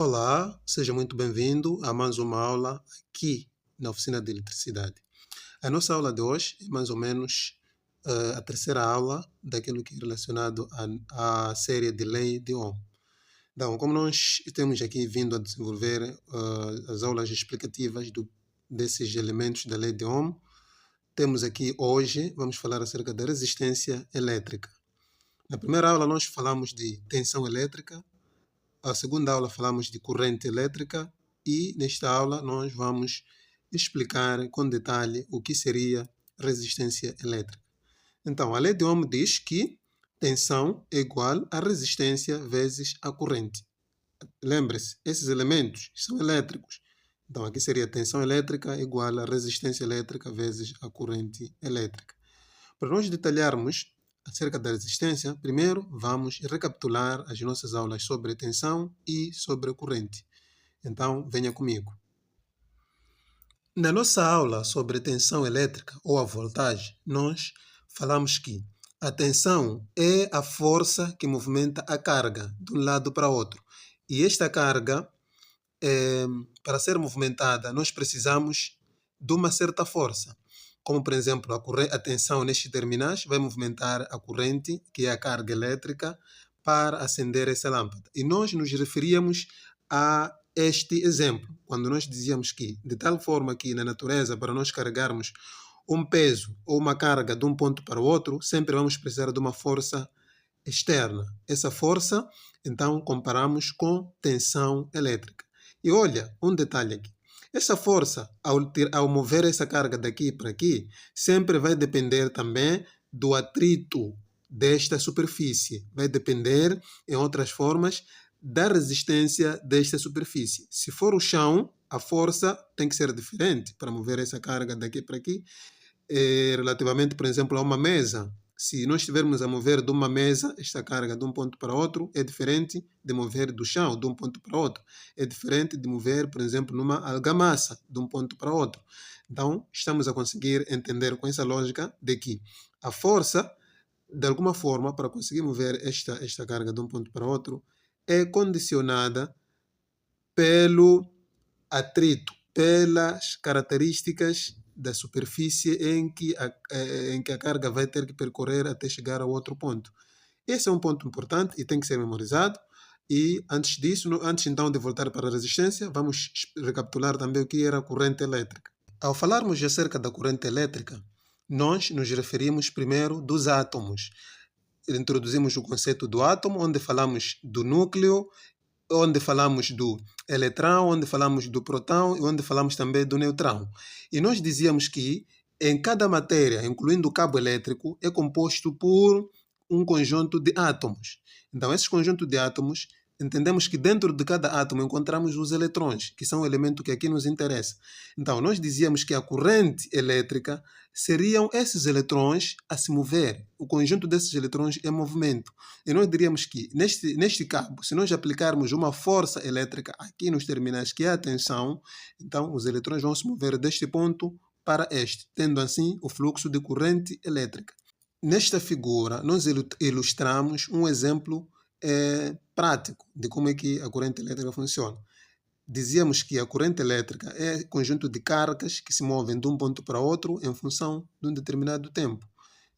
Olá, seja muito bem-vindo a mais uma aula aqui na Oficina de Eletricidade. A nossa aula de hoje é mais ou menos a terceira aula daquilo que é relacionado à série de Lei de Ohm. Então, como nós temos aqui vindo a desenvolver as aulas explicativas desses elementos da Lei de Ohm, temos aqui hoje, vamos falar acerca da resistência elétrica. Na primeira aula nós falamos de tensão elétrica. A segunda aula falamos de corrente elétrica e nesta aula nós vamos explicar com detalhe o que seria resistência elétrica. Então, a lei de Ohm diz que tensão é igual a resistência vezes a corrente. Lembre-se, esses elementos são elétricos. Então, aqui seria tensão elétrica igual a resistência elétrica vezes a corrente elétrica. Para nós detalharmos acerca da resistência, primeiro vamos recapitular as nossas aulas sobre tensão e sobre corrente. Então, venha comigo. Na nossa aula sobre tensão elétrica ou a voltagem, nós falamos que a tensão é a força que movimenta a carga de um lado para outro. E esta carga, para ser movimentada, nós precisamos de uma certa força. Como, por exemplo, a tensão nestes terminais vai movimentar a corrente, que é a carga elétrica, para acender essa lâmpada. E nós nos referíamos a este exemplo, quando nós dizíamos que, de tal forma que na natureza, para nós carregarmos um peso ou uma carga de um ponto para o outro, sempre vamos precisar de uma força externa. Essa força, então, comparamos com tensão elétrica. E olha, um detalhe aqui. Essa força, ao mover essa carga daqui para aqui, sempre vai depender também do atrito desta superfície. Vai depender, em outras formas, da resistência desta superfície. Se for o chão, a força tem que ser diferente para mover essa carga daqui para aqui, relativamente, por exemplo, a uma mesa. Se nós estivermos a mover de uma mesa, esta carga de um ponto para outro é diferente de mover do chão de um ponto para outro. É diferente de mover, por exemplo, numa argamassa de um ponto para outro. Então, estamos a conseguir entender com essa lógica de que a força, de alguma forma, para conseguir mover esta carga de um ponto para outro, é condicionada pelo atrito, pelas características da superfície em que a carga vai ter que percorrer até chegar ao outro ponto. Esse é um ponto importante e tem que ser memorizado. E antes disso, antes então de voltar para a resistência, vamos recapitular também o que era a corrente elétrica. Ao falarmos acerca da corrente elétrica, nós nos referimos primeiro dos átomos. Introduzimos o conceito do átomo, onde falamos do núcleo, onde falamos do eletrão, onde falamos do próton e onde falamos também do neutrão. E nós dizíamos que em cada matéria, incluindo o cabo elétrico, é composto por um conjunto de átomos. Então, esse conjunto de átomos, entendemos que dentro de cada átomo encontramos os eletrões, que são o elemento que aqui nos interessa. Então, nós dizíamos que a corrente elétrica seriam esses eletrões a se mover. O conjunto desses eletrões é movimento. E nós diríamos que, neste cabo, se nós aplicarmos uma força elétrica aqui nos terminais, que é a tensão, então os eletrões vão se mover deste ponto para este, tendo assim o fluxo de corrente elétrica. Nesta figura, nós ilustramos um exemplo prático de como é que a corrente elétrica funciona. Dizíamos que a corrente elétrica é conjunto de cargas que se movem de um ponto para outro em função de um determinado tempo.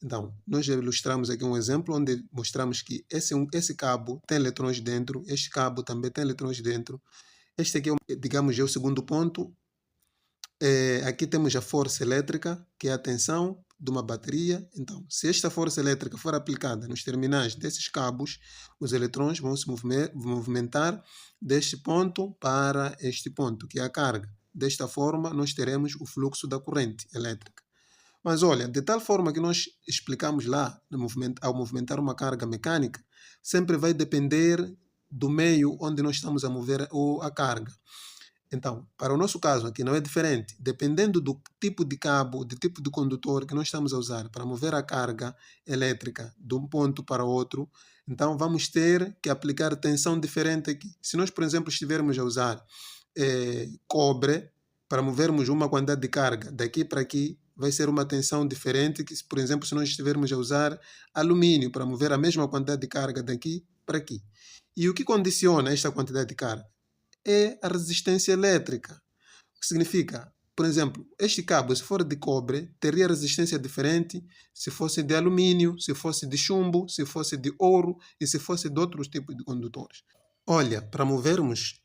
Então, nós já ilustramos aqui um exemplo onde mostramos que esse cabo tem eletrões dentro, este cabo também tem eletrões dentro. Este aqui, digamos, é o segundo ponto. Aqui temos a força elétrica, que é a tensão de uma bateria. Então, se esta força elétrica for aplicada nos terminais desses cabos, os eletrões vão se movimentar deste ponto para este ponto, que é a carga. Desta forma, nós teremos o fluxo da corrente elétrica. Mas olha, de tal forma que nós explicamos lá, ao movimentar uma carga mecânica, sempre vai depender do meio onde nós estamos a mover a carga. Então, para o nosso caso aqui não é diferente. Dependendo do tipo de cabo, do tipo de condutor que nós estamos a usar para mover a carga elétrica de um ponto para outro, então vamos ter que aplicar tensão diferente aqui. Se nós, por exemplo, estivermos a usar cobre para movermos uma quantidade de carga daqui para aqui, vai ser uma tensão diferente que, por exemplo, se nós estivermos a usar alumínio para mover a mesma quantidade de carga daqui para aqui. E o que condiciona esta quantidade de carga? é a resistência elétrica. O que significa, por exemplo, este cabo, se for de cobre, teria resistência diferente se fosse de alumínio, se fosse de chumbo, se fosse de ouro e se fosse de outros tipos de condutores. Olha, para movermos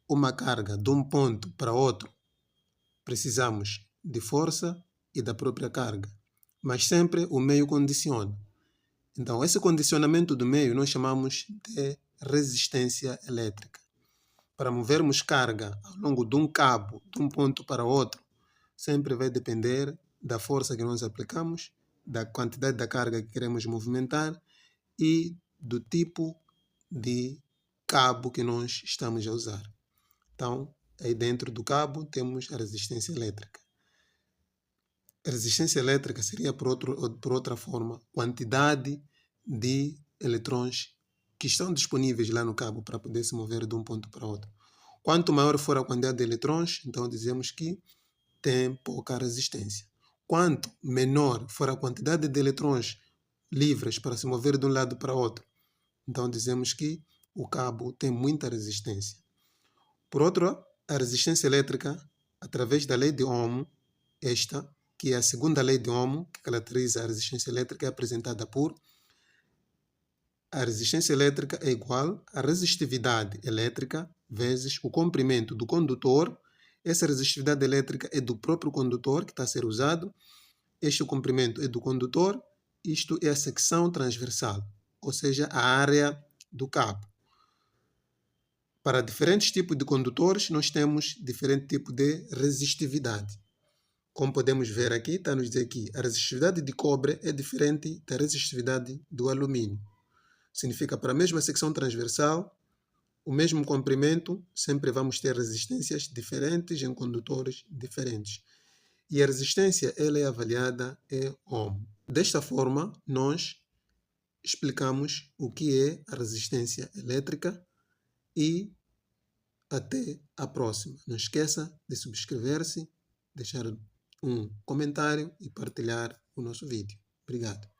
uma carga de um ponto para outro, precisamos de força e da própria carga, mas sempre o meio condiciona. Então, esse condicionamento do meio nós chamamos de resistência elétrica. Para movermos carga ao longo de um cabo, de um ponto para outro, sempre vai depender da força que nós aplicamos, da quantidade da carga que queremos movimentar e do tipo de cabo que nós estamos a usar. Então, aí dentro do cabo temos a resistência elétrica. A resistência elétrica seria, por outra forma, quantidade de eletrões que estão disponíveis lá no cabo para poder se mover de um ponto para outro. Quanto maior for a quantidade de eletrões, então dizemos que tem pouca resistência. Quanto menor for a quantidade de eletrões livres para se mover de um lado para outro, então dizemos que o cabo tem muita resistência. Por outro, a resistência elétrica, através da lei de Ohm, esta, que é a segunda lei de Ohm, que caracteriza a resistência elétrica, é apresentada por: a resistência elétrica é igual à resistividade elétrica vezes o comprimento do condutor. Essa resistividade elétrica é do próprio condutor que está a ser usado. Este comprimento é do condutor. Isto é a secção transversal, ou seja, a área do cabo. Para diferentes tipos de condutores, nós temos diferente tipo de resistividade. Como podemos ver aqui, está a nos dizer que a resistividade de cobre é diferente da resistividade do alumínio. Significa, para a mesma secção transversal, o mesmo comprimento, sempre vamos ter resistências diferentes em condutores diferentes. E a resistência ela é avaliada em Ohm. Desta forma, nós explicamos o que é a resistência elétrica e até a próxima. Não esqueça de subscrever-se, deixar um comentário e partilhar o nosso vídeo. Obrigado.